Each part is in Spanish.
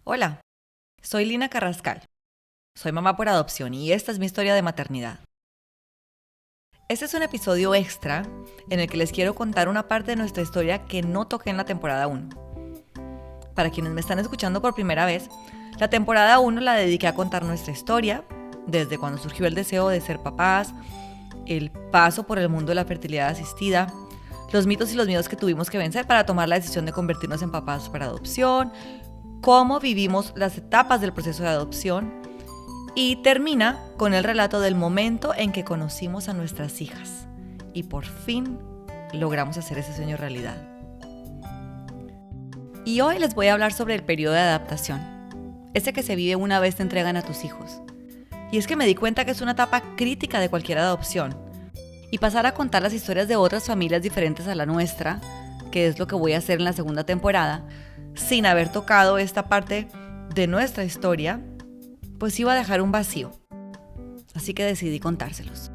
Hola, soy Lina Carrascal. Soy mamá por adopción y esta es mi historia de maternidad. Este es un episodio extra en el que les quiero contar una parte de nuestra historia que no toqué en la temporada 1. Para quienes me están escuchando por primera vez, la temporada 1 la dediqué a contar nuestra historia, desde cuando surgió el deseo de ser papás, el paso por el mundo de la fertilidad asistida, los mitos y los miedos que tuvimos que vencer para tomar la decisión de convertirnos en papás por adopción, cómo vivimos las etapas del proceso de adopción y termina con el relato del momento en que conocimos a nuestras hijas y por fin logramos hacer ese sueño realidad. Y hoy les voy a hablar sobre el periodo de adaptación, ese que se vive una vez te entregan a tus hijos. Y es que me di cuenta que es una etapa crítica de cualquier adopción. Y pasar a contar las historias de otras familias diferentes a la nuestra, que es lo que voy a hacer en la segunda temporada, sin haber tocado esta parte de nuestra historia, pues iba a dejar un vacío. Así que decidí contárselos.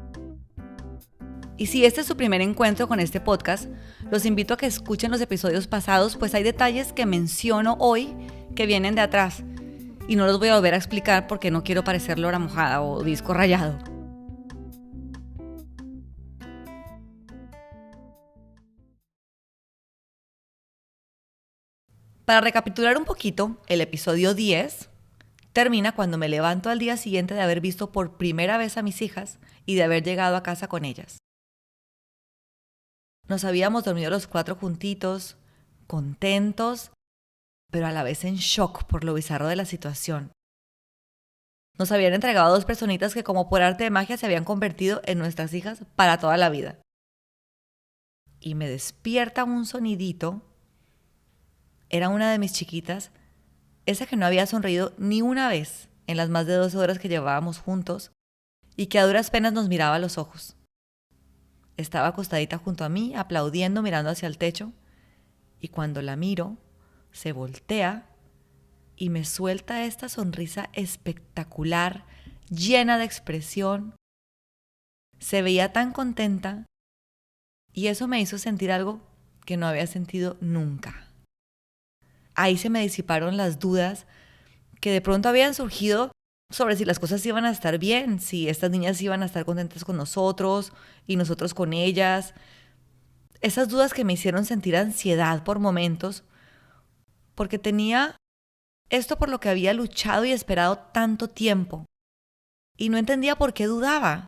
Y si este es su primer encuentro con este podcast, los invito a que escuchen los episodios pasados, pues hay detalles que menciono hoy que vienen de atrás. Y no los voy a volver a explicar porque no quiero parecer lora mojada o disco rayado. Para recapitular un poquito, el episodio 10 termina cuando me levanto al día siguiente de haber visto por primera vez a mis hijas y de haber llegado a casa con ellas. Nos habíamos dormido los 4 juntitos, contentos, pero a la vez en shock por lo bizarro de la situación. Nos habían entregado 2 personitas que como por arte de magia se habían convertido en nuestras hijas para toda la vida. Y me despierta un sonidito. Era una de mis chiquitas, esa que no había sonreído ni una vez en las más de 12 horas que llevábamos juntos y que a duras penas nos miraba a los ojos. Estaba acostadita junto a mí, aplaudiendo, mirando hacia el techo, y cuando la miro, se voltea y me suelta esta sonrisa espectacular, llena de expresión. Se veía tan contenta y eso me hizo sentir algo que no había sentido nunca. Ahí se me disiparon las dudas que de pronto habían surgido sobre si las cosas iban a estar bien, si estas niñas iban a estar contentas con nosotros y nosotros con ellas. Esas dudas que me hicieron sentir ansiedad por momentos, porque tenía esto por lo que había luchado y esperado tanto tiempo. Y no entendía por qué dudaba.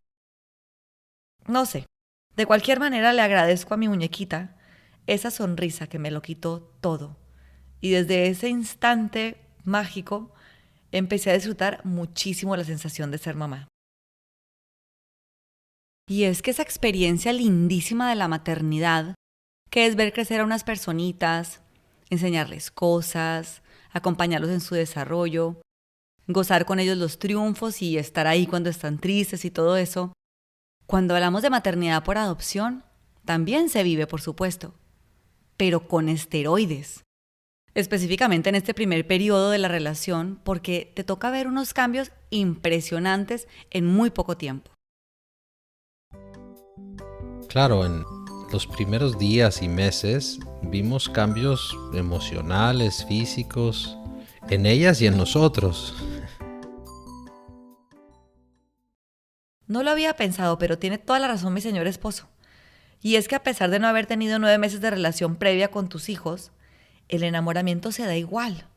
No sé, de cualquier manera le agradezco a mi muñequita esa sonrisa que me lo quitó todo. Y desde ese instante mágico, empecé a disfrutar muchísimo la sensación de ser mamá. Y es que esa experiencia lindísima de la maternidad, que es ver crecer a unas personitas, enseñarles cosas, acompañarlos en su desarrollo, gozar con ellos los triunfos y estar ahí cuando están tristes y todo eso, cuando hablamos de maternidad por adopción, también se vive, por supuesto, pero con esteroides. Específicamente en este primer periodo de la relación, porque te toca ver unos cambios impresionantes en muy poco tiempo. Claro, en los primeros días y meses vimos cambios emocionales, físicos, en ellas y en nosotros. No lo había pensado, pero tiene toda la razón mi señor esposo. Y es que a pesar de no haber tenido 9 meses de relación previa con tus hijos, el enamoramiento se da igual,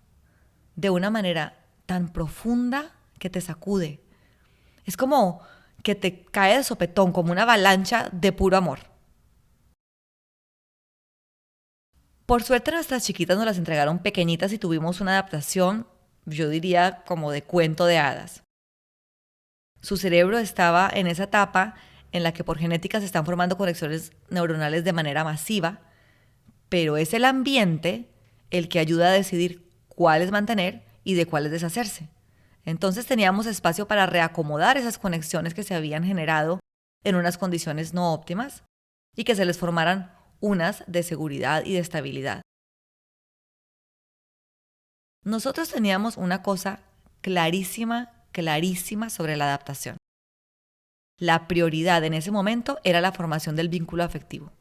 de una manera tan profunda que te sacude. Es como que te cae de sopetón, como una avalancha de puro amor. Por suerte nuestras chiquitas nos las entregaron pequeñitas y tuvimos una adaptación, yo diría, como de cuento de hadas. Su cerebro estaba en esa etapa en la que por genética se están formando conexiones neuronales de manera masiva, pero es el ambiente el que ayuda a decidir cuáles mantener y de cuáles deshacerse. Entonces teníamos espacio para reacomodar esas conexiones que se habían generado en unas condiciones no óptimas y que se les formaran unas de seguridad y de estabilidad. Nosotros teníamos una cosa clarísima sobre la adaptación. La prioridad en ese momento era la formación del vínculo afectivo.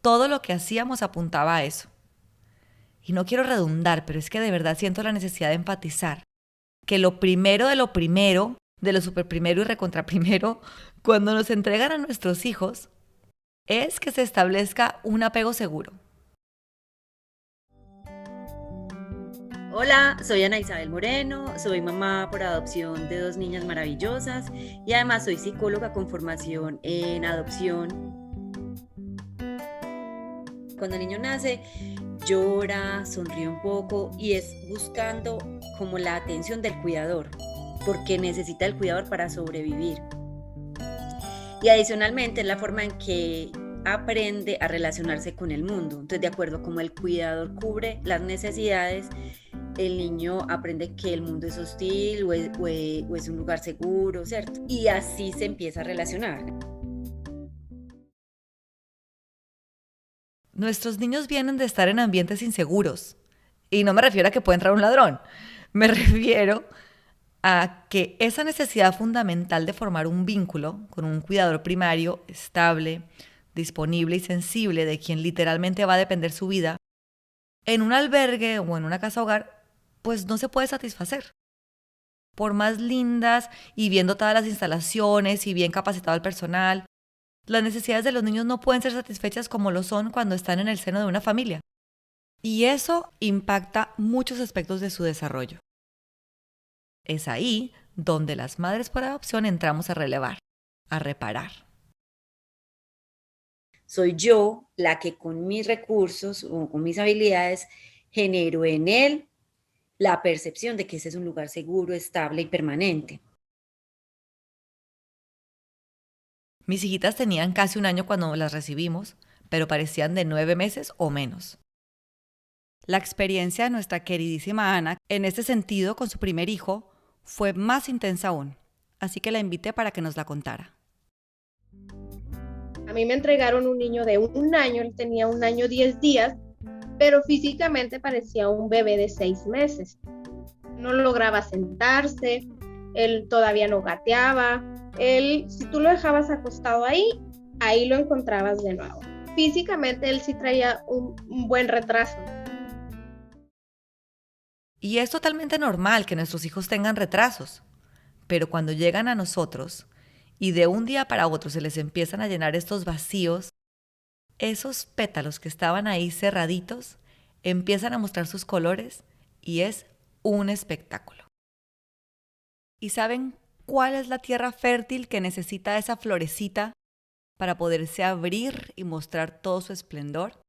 Todo lo que hacíamos apuntaba a eso. Y no quiero redundar, pero es que de verdad siento la necesidad de enfatizar que lo primero de lo primero, de lo super primero y recontra primero, cuando nos entregan a nuestros hijos, es que se establezca un apego seguro. Hola, soy Ana Isabel Moreno, soy mamá por adopción de 2 niñas maravillosas y además soy psicóloga con formación en adopción. Cuando el niño nace, llora, sonríe un poco y es buscando como la atención del cuidador, porque necesita el cuidador para sobrevivir. Y adicionalmente es la forma en que aprende a relacionarse con el mundo. Entonces, de acuerdo a cómo el cuidador cubre las necesidades, el niño aprende que el mundo es hostil o es un lugar seguro, ¿cierto? Y así se empieza a relacionar. Nuestros niños vienen de estar en ambientes inseguros. Y no me refiero a que pueda entrar un ladrón. Me refiero a que esa necesidad fundamental de formar un vínculo con un cuidador primario estable, disponible y sensible de quien literalmente va a depender su vida, en un albergue o en una casa hogar, pues no se puede satisfacer. Por más lindas y viendo todas las instalaciones y bien capacitado el personal, las necesidades de los niños no pueden ser satisfechas como lo son cuando están en el seno de una familia. Y eso impacta muchos aspectos de su desarrollo. Es ahí donde las madres por adopción entramos a relevar, a reparar. Soy yo la que con mis recursos o con mis habilidades genero en él la percepción de que ese es un lugar seguro, estable y permanente. Mis hijitas tenían casi 1 año cuando las recibimos, pero parecían de 9 meses o menos. La experiencia de nuestra queridísima Ana, en este sentido, con su primer hijo, fue más intensa aún, así que la invité para que nos la contara. A mí me entregaron un niño de 1 año, él tenía 1 año 10 días, pero físicamente parecía un bebé de 6 meses. No lograba sentarse, él todavía no gateaba, si tú lo dejabas acostado ahí lo encontrabas de nuevo. Físicamente él sí traía un buen retraso. Y es totalmente normal que nuestros hijos tengan retrasos, pero cuando llegan a nosotros y de un día para otro se les empiezan a llenar estos vacíos, esos pétalos que estaban ahí cerraditos empiezan a mostrar sus colores y es un espectáculo. ¿Y saben cuál es la tierra fértil que necesita esa florecita para poderse abrir y mostrar todo su esplendor?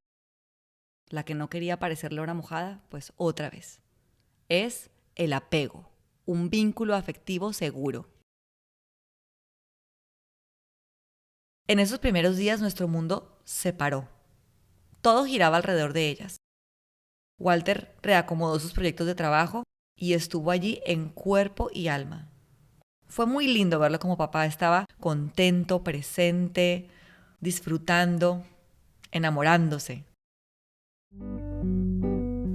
La que no quería parecer lora mojada, pues otra vez. Es el apego, un vínculo afectivo seguro. En esos primeros días nuestro mundo se paró. Todo giraba alrededor de ellas. Walter reacomodó sus proyectos de trabajo y estuvo allí en cuerpo y alma. Fue muy lindo verlo como papá estaba contento, presente, disfrutando, enamorándose.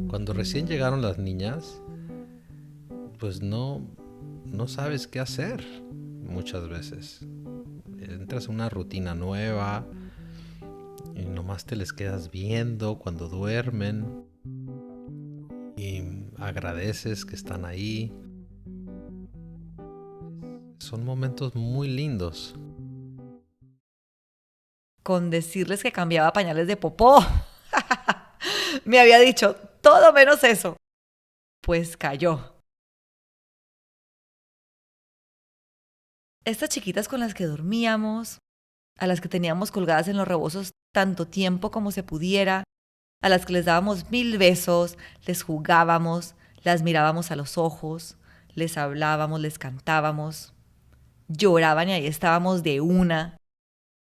Cuando recién llegaron las niñas, pues no sabes qué hacer muchas veces. Entras en una rutina nueva y nomás te les quedas viendo cuando duermen y agradeces que están ahí. Son momentos muy lindos. Con decirles que cambiaba pañales de popó. Me había dicho todo menos eso. Pues cayó. Estas chiquitas con las que dormíamos, a las que teníamos colgadas en los rebozos tanto tiempo como se pudiera, a las que les dábamos 1000 besos, les jugábamos, las mirábamos a los ojos, les hablábamos, les cantábamos, lloraban y ahí estábamos de una,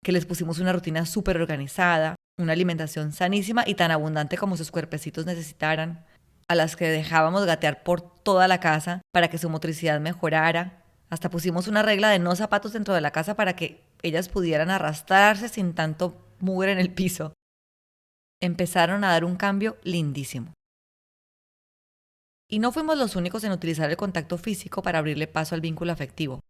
que les pusimos una rutina súper organizada, una alimentación sanísima y tan abundante como sus cuerpecitos necesitaran, a las que dejábamos gatear por toda la casa para que su motricidad mejorara. Hasta pusimos una regla de no zapatos dentro de la casa para que ellas pudieran arrastrarse sin tanto mugre en el piso. Empezaron a dar un cambio lindísimo. Y no fuimos los únicos en utilizar el contacto físico para abrirle paso al vínculo afectivo.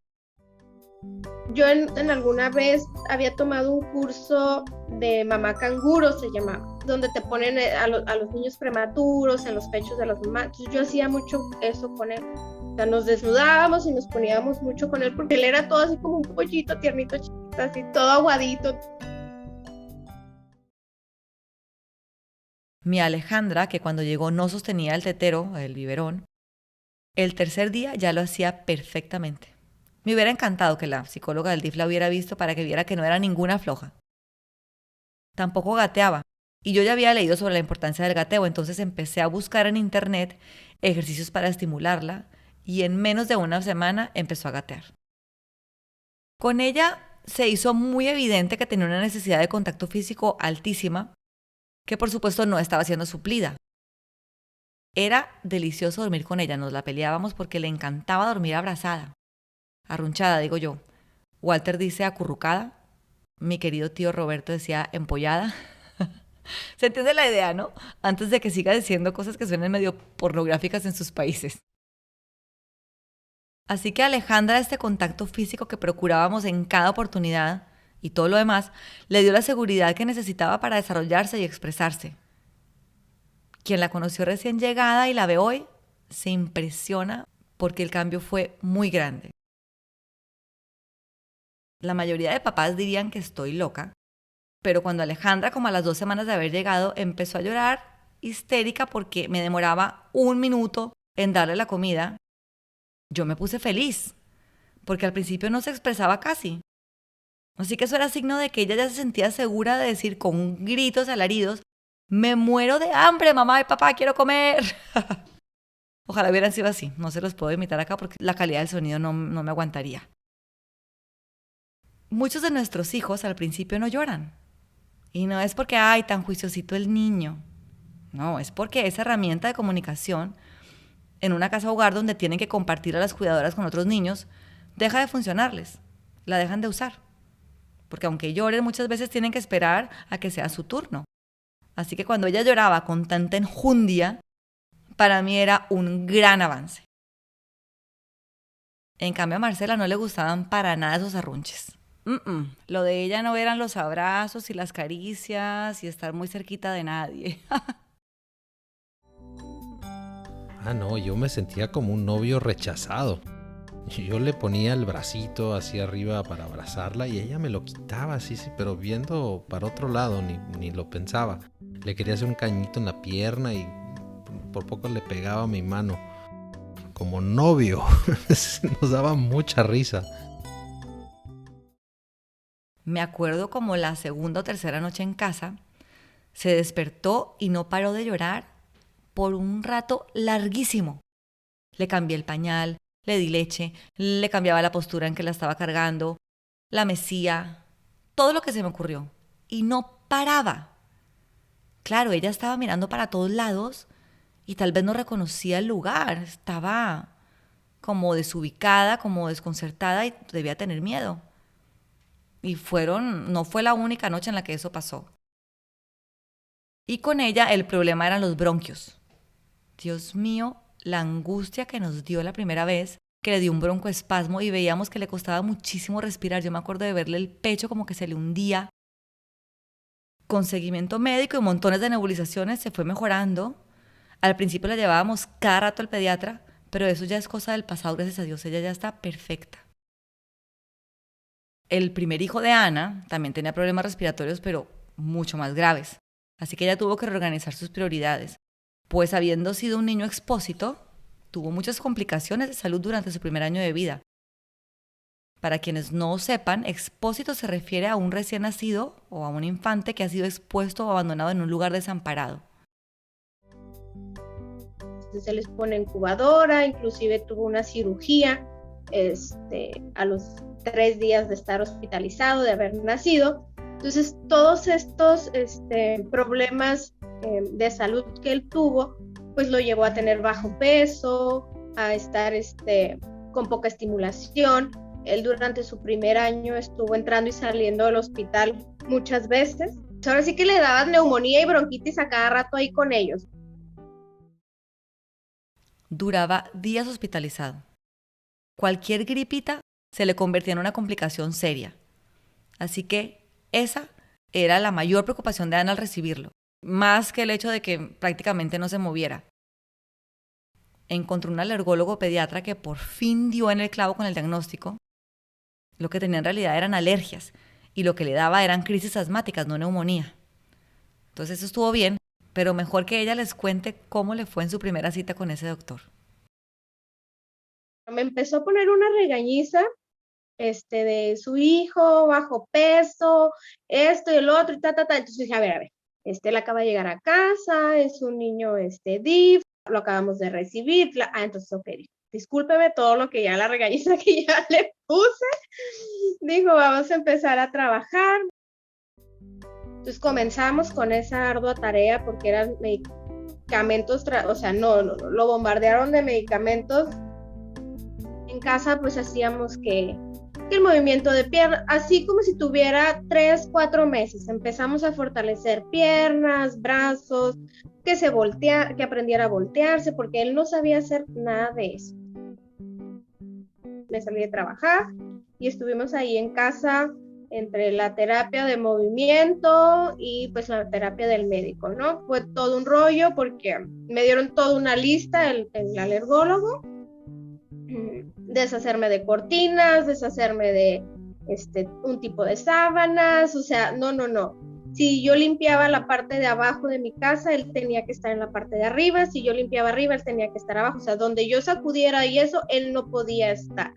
Yo en alguna vez había tomado un curso de mamá canguro, se llamaba. donde te ponen a los niños prematuros en los pechos de las mamás. Entonces yo hacía mucho eso con él. O sea, nos desnudábamos y nos poníamos mucho con él porque él era todo así como un pollito tiernito, chiquito, así todo aguadito. Mi Alejandra, que cuando llegó no sostenía el tetero, el biberón, el tercer día ya lo hacía perfectamente. Me hubiera encantado que la psicóloga del DIF la hubiera visto para que viera que no era ninguna floja. Tampoco gateaba, y yo ya había leído sobre la importancia del gateo, entonces empecé a buscar en internet ejercicios para estimularla, y en menos de una semana empezó a gatear. Con ella se hizo muy evidente que tenía una necesidad de contacto físico altísima, que por supuesto no estaba siendo suplida. Era delicioso dormir con ella, nos la peleábamos porque le encantaba dormir abrazada, arrunchada, digo yo. Walter dice acurrucada, mi querido tío Roberto decía empollada. Se entiende la idea, ¿no? Antes de que siga diciendo cosas que suenen medio pornográficas en sus países. Así que a Alejandra este contacto físico que procurábamos en cada oportunidad y todo lo demás, le dio la seguridad que necesitaba para desarrollarse y expresarse. Quien la conoció recién llegada y la ve hoy, se impresiona porque el cambio fue muy grande. La mayoría de papás dirían que estoy loca, pero cuando Alejandra, como a las 2 semanas de haber llegado, empezó a llorar histérica porque me demoraba 1 minuto en darle la comida, yo me puse feliz, porque al principio no se expresaba casi. Así que eso era signo de que ella ya se sentía segura de decir con gritos alaridos, me muero de hambre, mamá y papá, quiero comer. Ojalá hubieran sido así, no se los puedo imitar acá porque la calidad del sonido no me aguantaría. Muchos de nuestros hijos al principio no lloran. Y no es porque, ay, tan juiciosito el niño. No, es porque esa herramienta de comunicación en una casa hogar donde tienen que compartir a las cuidadoras con otros niños, deja de funcionarles, la dejan de usar. Porque aunque lloren, muchas veces tienen que esperar a que sea su turno. Así que cuando ella lloraba con tanta enjundia, para mí era un gran avance. En cambio a Marcela no le gustaban para nada esos arrunches. Lo de ella no eran los abrazos y las caricias y estar muy cerquita de nadie. No, yo me sentía como un novio rechazado. Yo le ponía el bracito así arriba para abrazarla y ella me lo quitaba así, sí, pero viendo para otro lado, ni lo pensaba. Le quería hacer un cañito en la pierna y por poco le pegaba mi mano. Como novio. Nos daba mucha risa. Me acuerdo como la segunda o tercera noche en casa, se despertó y no paró de llorar por un rato larguísimo. Le cambié el pañal, le di leche, le cambiaba la postura en que la estaba cargando, la mecía, todo lo que se me ocurrió. Y no paraba. Claro, ella estaba mirando para todos lados y tal vez no reconocía el lugar. Estaba como desubicada, como desconcertada y debía tener miedo. Y no fue la única noche en la que eso pasó. Y con ella el problema eran los bronquios. Dios mío, la angustia que nos dio la primera vez, que le dio un broncoespasmo y veíamos que le costaba muchísimo respirar. Yo me acuerdo de verle el pecho como que se le hundía. Con seguimiento médico y montones de nebulizaciones se fue mejorando. Al principio la llevábamos cada rato al pediatra, pero eso ya es cosa del pasado, gracias a Dios. Ella ya está perfecta. El primer hijo de Ana también tenía problemas respiratorios, pero mucho más graves. Así que ella tuvo que reorganizar sus prioridades. Pues habiendo sido un niño expósito, tuvo muchas complicaciones de salud durante su primer año de vida. Para quienes no sepan, expósito se refiere a un recién nacido o a un infante que ha sido expuesto o abandonado en un lugar desamparado. Se les pone incubadora, inclusive tuvo una cirugía a los 3 días de estar hospitalizado, de haber nacido. Entonces, todos estos problemas de salud que él tuvo, pues lo llevó a tener bajo peso, a estar con poca estimulación. Él durante su primer año estuvo entrando y saliendo del hospital muchas veces. Ahora sí que le daban neumonía y bronquitis a cada rato ahí con ellos. Duraba días hospitalizado. Cualquier gripita se le convertía en una complicación seria. Así que esa era la mayor preocupación de Ana al recibirlo. más que el hecho de que prácticamente no se moviera. Encontró un alergólogo pediatra que por fin dio en el clavo con el diagnóstico. Lo que tenía en realidad eran alergias y lo que le daba eran crisis asmáticas, no neumonía. Entonces eso estuvo bien, pero mejor que ella les cuente cómo le fue en su primera cita con ese doctor. Me empezó a poner una regañiza de su hijo, bajo peso, esto y el otro, y Entonces dije, a ver, él acaba de llegar a casa, es un niño DIF, lo acabamos de recibir. Entonces, ok, discúlpeme todo lo que ya, la regañiza que ya le puse. Dijo, vamos a empezar a trabajar. Entonces comenzamos con esa ardua tarea porque eran medicamentos, lo bombardearon de medicamentos. En casa pues hacíamos que el movimiento de pierna, así como si tuviera 3, 4 meses. Empezamos a fortalecer piernas, brazos, que aprendiera a voltearse, porque él no sabía hacer nada de eso. Me salí de trabajar y estuvimos ahí en casa entre la terapia de movimiento y pues la terapia del médico, ¿no? Fue todo un rollo porque me dieron toda una lista el alergólogo. Deshacerme de cortinas, deshacerme de un tipo de sábanas, o sea, no. Si yo limpiaba la parte de abajo de mi casa, él tenía que estar en la parte de arriba. Si yo limpiaba arriba, él tenía que estar abajo. O sea, donde yo sacudiera y eso, él no podía estar.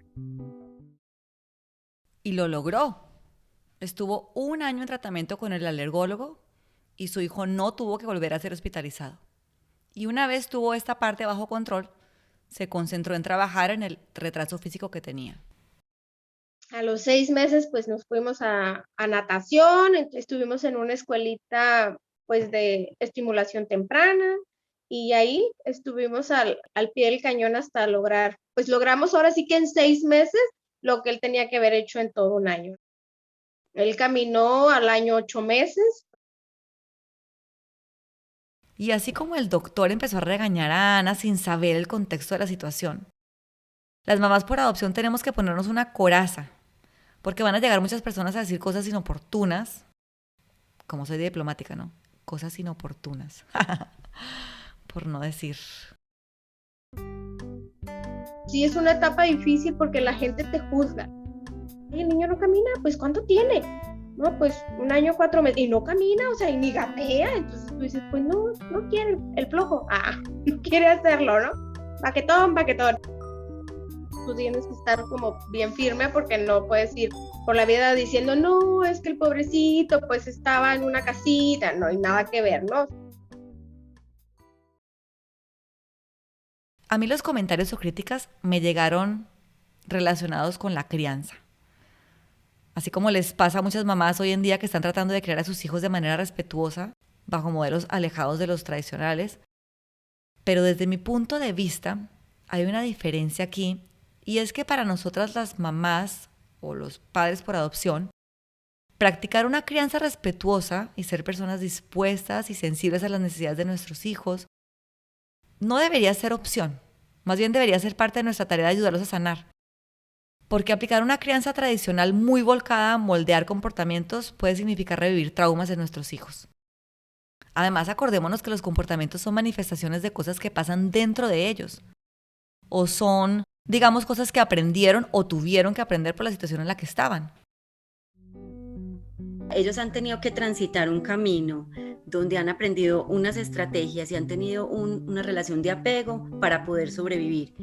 Y lo logró. Estuvo 1 año en tratamiento con el alergólogo y su hijo no tuvo que volver a ser hospitalizado. Y una vez tuvo esta parte bajo control, se concentró en trabajar en el retraso físico que tenía. A los 6 meses, pues nos fuimos a natación, estuvimos en una escuelita, pues de estimulación temprana, y ahí estuvimos al pie del cañón hasta lograr, pues logramos ahora sí que en 6 meses lo que él tenía que haber hecho en todo un año. Él caminó al año 8 meses. Y así como el doctor empezó a regañar a Ana sin saber el contexto de la situación, las mamás por adopción tenemos que ponernos una coraza, porque van a llegar muchas personas a decir cosas inoportunas, como soy diplomática, ¿no? Cosas inoportunas, por no decir. Sí, es una etapa difícil porque la gente te juzga. El niño no camina, pues ¿cuánto tiene? No, pues 1 año 4 meses, y no camina, o sea, y ni gatea. Entonces tú dices, pues no quiere, el flojo, no quiere hacerlo, ¿no? Paquetón. Tú tienes que estar como bien firme porque no puedes ir por la vida diciendo, no, es que el pobrecito pues estaba en una casita, no hay nada que ver, ¿no? A mí los comentarios o críticas me llegaron relacionados con la crianza. Así como les pasa a muchas mamás hoy en día que están tratando de criar a sus hijos de manera respetuosa, bajo modelos alejados de los tradicionales. Pero desde mi punto de vista, hay una diferencia aquí, y es que para nosotras las mamás o los padres por adopción, practicar una crianza respetuosa y ser personas dispuestas y sensibles a las necesidades de nuestros hijos no debería ser opción, más bien debería ser parte de nuestra tarea de ayudarlos a sanar. Porque aplicar una crianza tradicional muy volcada a moldear comportamientos puede significar revivir traumas de nuestros hijos. Además, acordémonos que los comportamientos son manifestaciones de cosas que pasan dentro de ellos. O son, digamos, cosas que aprendieron o tuvieron que aprender por la situación en la que estaban. Ellos han tenido que transitar un camino donde han aprendido unas estrategias y han tenido una relación de apego para poder sobrevivir.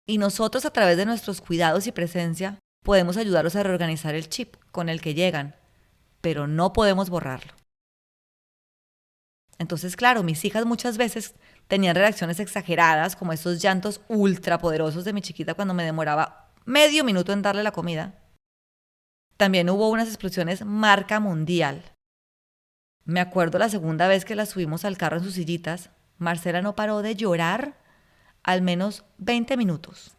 Y nosotros, a través de nuestros cuidados y presencia, podemos ayudarlos a reorganizar el chip con el que llegan, pero no podemos borrarlo. Entonces, claro, mis hijas muchas veces tenían reacciones exageradas, como esos llantos ultrapoderosos de mi chiquita cuando me demoraba medio minuto en darle la comida. También hubo unas explosiones marca mundial. Me acuerdo la segunda vez que la subimos al carro en sus sillitas, Marcela no paró de llorar al menos 20 minutos.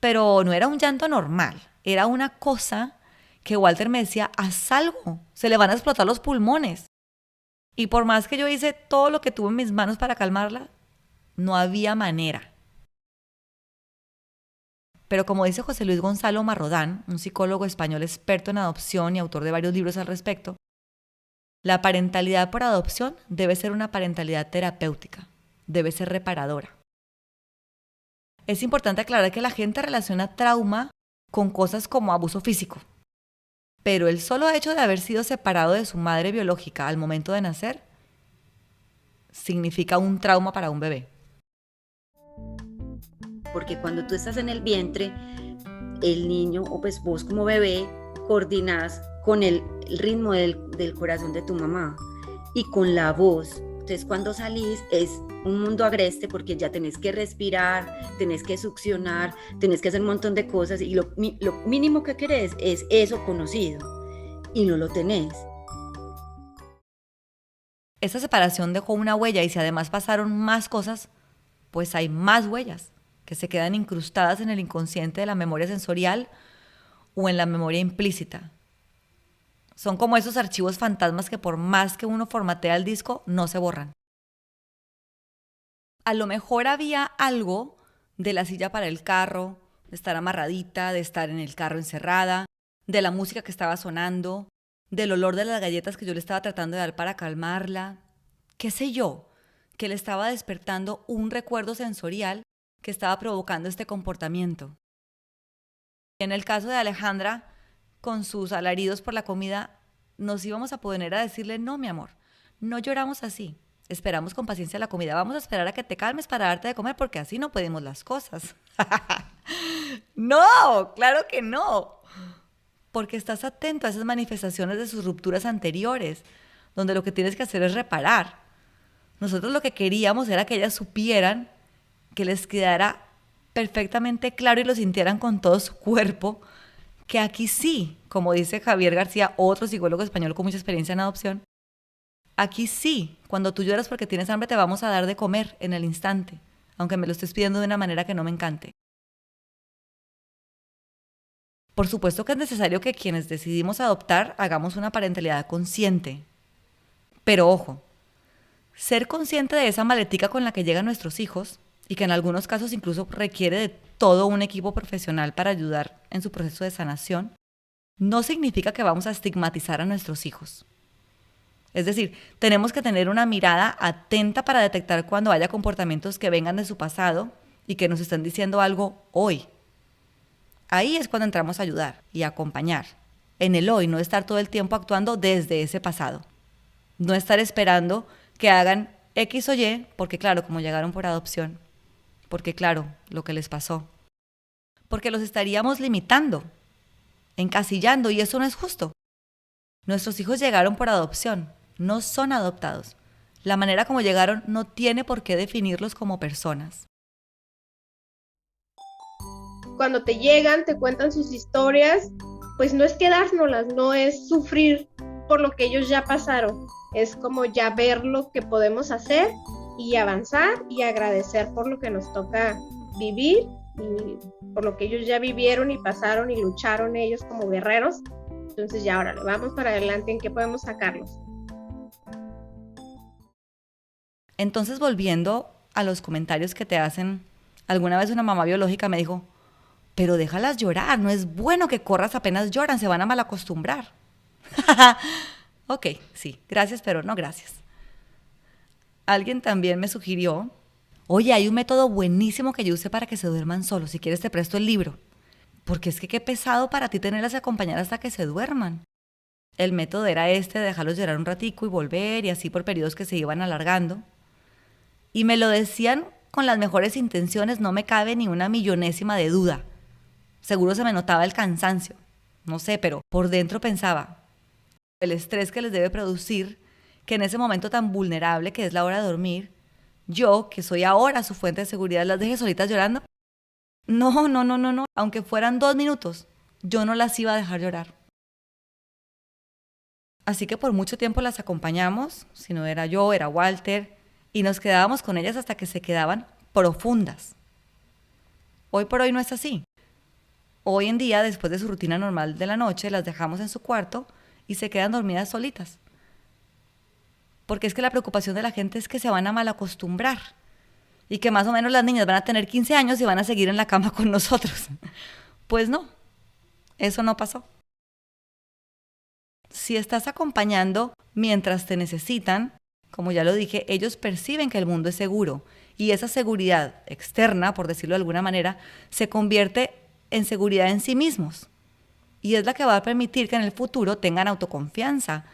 Pero no era un llanto normal, era una cosa que Walter me decía, haz algo, se le van a explotar los pulmones. Y por más que yo hice todo lo que tuve en mis manos para calmarla, no había manera. Pero como dice José Luis Gonzalo Marrodán, un psicólogo español experto en adopción y autor de varios libros al respecto, La parentalidad por adopción debe ser una parentalidad terapéutica, debe ser reparadora. Es importante aclarar que la gente relaciona trauma con cosas como abuso físico, pero el solo hecho de haber sido separado de su madre biológica al momento de nacer significa un trauma para un bebé. Porque cuando tú estás en el vientre, el niño, o pues vos como bebé, coordinás con el ritmo del corazón de tu mamá y con la voz. Entonces cuando salís es un mundo agreste porque ya tenés que respirar, tenés que succionar, tenés que hacer un montón de cosas y lo mínimo que querés es eso conocido y no lo tenés. Esa separación dejó una huella y si además pasaron más cosas, pues hay más huellas que se quedan incrustadas en el inconsciente de la memoria sensorial o en la memoria implícita. Son como esos archivos fantasmas que por más que uno formatea el disco, no se borran. A lo mejor había algo de la silla para el carro, de estar amarradita, de estar en el carro encerrada, de la música que estaba sonando, del olor de las galletas que yo le estaba tratando de dar para calmarla, qué sé yo, que le estaba despertando un recuerdo sensorial que estaba provocando este comportamiento. En el caso de Alejandra, con sus alaridos por la comida, nos íbamos a poner a decirle, no, mi amor, no lloramos así. Esperamos con paciencia la comida. Vamos a esperar a que te calmes para darte de comer porque así no pedimos las cosas. No, claro que no. Porque estás atento a esas manifestaciones de sus rupturas anteriores, donde lo que tienes que hacer es reparar. Nosotros lo que queríamos era que ellas supieran, que les quedara perfectamente claro y lo sintieran con todo su cuerpo, que aquí sí, como dice Javier García, otro psicólogo español con mucha experiencia en adopción, aquí sí, cuando tú lloras porque tienes hambre te vamos a dar de comer en el instante, aunque me lo estés pidiendo de una manera que no me encante. Por supuesto que es necesario que quienes decidimos adoptar hagamos una parentalidad consciente. Pero ojo, ser consciente de esa maletica con la que llegan nuestros hijos y que en algunos casos incluso requiere de todo un equipo profesional para ayudar en su proceso de sanación, no significa que vamos a estigmatizar a nuestros hijos. Es decir, tenemos que tener una mirada atenta para detectar cuando haya comportamientos que vengan de su pasado y que nos estén diciendo algo hoy. Ahí es cuando entramos a ayudar y a acompañar. En el hoy, no estar todo el tiempo actuando desde ese pasado. No estar esperando que hagan X o Y, porque claro, como llegaron por adopción, porque claro, lo que les pasó. Porque los estaríamos limitando, encasillando, y eso no es justo. Nuestros hijos llegaron por adopción, no son adoptados. La manera como llegaron no tiene por qué definirlos como personas. Cuando te llegan, te cuentan sus historias, pues no es quedárnoslas, no es sufrir por lo que ellos ya pasaron. Es como ya ver lo que podemos hacer y avanzar y agradecer por lo que nos toca vivir y por lo que ellos ya vivieron y pasaron y lucharon ellos como guerreros. Entonces ya ahora vamos para adelante en qué podemos sacarlos. Entonces, volviendo a los comentarios que te hacen, alguna vez una mamá biológica me dijo, pero déjalas llorar, no es bueno que corras apenas lloran, se van a malacostumbrar. Ok, sí, gracias, pero no gracias. Alguien también me sugirió, oye, hay un método buenísimo que yo usé para que se duerman solos, si quieres te presto el libro. Porque es que qué pesado para ti tenerlas a acompañar hasta que se duerman. El método era de dejarlos llorar un ratico y volver, y así por periodos que se iban alargando. Y me lo decían con las mejores intenciones, no me cabe ni una millonésima de duda. Seguro se me notaba el cansancio, no sé, pero por dentro pensaba, el estrés que les debe producir, que en ese momento tan vulnerable que es la hora de dormir, yo, que soy ahora su fuente de seguridad, las deje solitas llorando. No, aunque fueran 2 minutos, yo no las iba a dejar llorar. Así que por mucho tiempo las acompañamos, si no era yo, era Walter, y nos quedábamos con ellas hasta que se quedaban profundas. Hoy por hoy no es así. Hoy en día, después de su rutina normal de la noche, las dejamos en su cuarto y se quedan dormidas solitas. Porque es que la preocupación de la gente es que se van a malacostumbrar y que más o menos las niñas van a tener 15 años y van a seguir en la cama con nosotros. Pues no, eso no pasó. Si estás acompañando mientras te necesitan, como ya lo dije, ellos perciben que el mundo es seguro y esa seguridad externa, por decirlo de alguna manera, se convierte en seguridad en sí mismos. Y es la que va a permitir que en el futuro tengan autoconfianza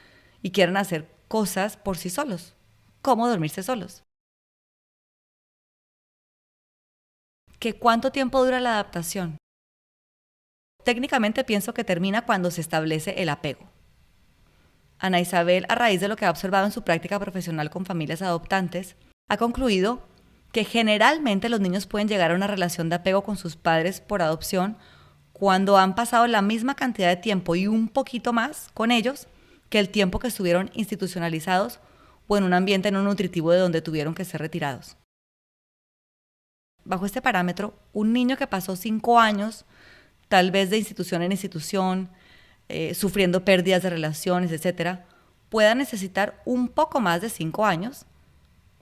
y quieran hacer cosas por sí solos, como dormirse solos. ¿Que cuánto tiempo dura la adaptación? Técnicamente pienso que termina cuando se establece el apego. Ana Isabel, a raíz de lo que ha observado en su práctica profesional con familias adoptantes, ha concluido que generalmente los niños pueden llegar a una relación de apego con sus padres por adopción cuando han pasado la misma cantidad de tiempo y un poquito más con ellos que el tiempo que estuvieron institucionalizados o en un ambiente no nutritivo de donde tuvieron que ser retirados. Bajo este parámetro, un niño que pasó 5 años, tal vez de institución en institución, sufriendo pérdidas de relaciones, etc., pueda necesitar un poco más de 5 años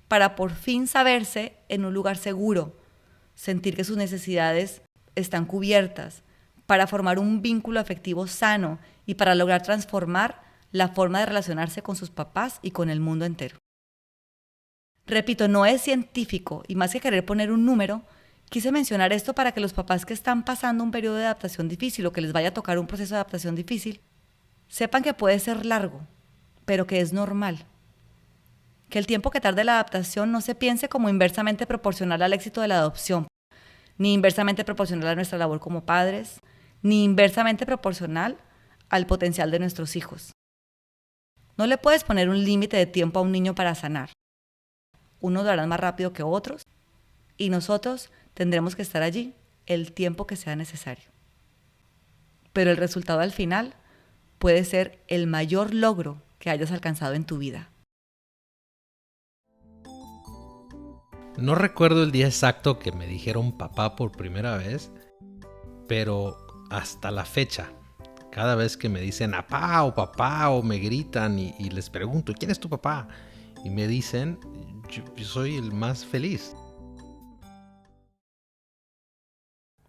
para por fin saberse en un lugar seguro, sentir que sus necesidades están cubiertas, para formar un vínculo afectivo sano y para lograr transformar la forma de relacionarse con sus papás y con el mundo entero. Repito, no es científico y más que querer poner un número, quise mencionar esto para que los papás que están pasando un periodo de adaptación difícil o que les vaya a tocar un proceso de adaptación difícil, sepan que puede ser largo, pero que es normal. Que el tiempo que tarde la adaptación no se piense como inversamente proporcional al éxito de la adopción, ni inversamente proporcional a nuestra labor como padres, ni inversamente proporcional al potencial de nuestros hijos. No le puedes poner un límite de tiempo a un niño para sanar. Unos lo harán más rápido que otros y nosotros tendremos que estar allí el tiempo que sea necesario. Pero el resultado al final puede ser el mayor logro que hayas alcanzado en tu vida. No recuerdo el día exacto que me dijeron papá por primera vez, pero hasta la fecha, cada vez que me dicen apá o papá o me gritan y les pregunto, ¿quién es tu papá? Y me dicen, yo soy el más feliz.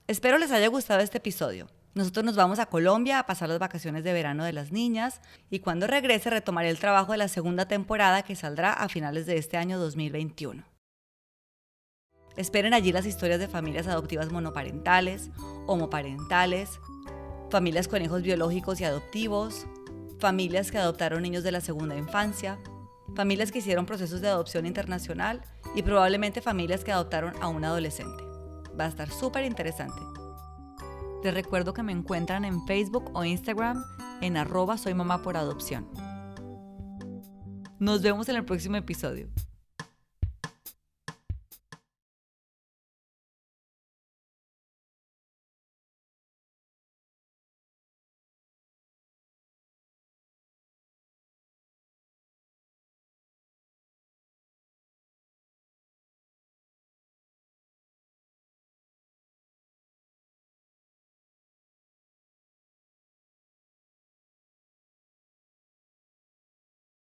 Espero les haya gustado este episodio. Nosotros nos vamos a Colombia a pasar las vacaciones de verano de las niñas y cuando regrese retomaré el trabajo de la segunda temporada que saldrá a finales de este año 2021. Esperen allí las historias de familias adoptivas monoparentales, homoparentales, familias con hijos biológicos y adoptivos, familias que adoptaron niños de la segunda infancia, familias que hicieron procesos de adopción internacional y probablemente familias que adoptaron a un adolescente. Va a estar súper interesante. Les recuerdo que me encuentran en Facebook o Instagram en @soymamaporadopción. Nos vemos en el próximo episodio.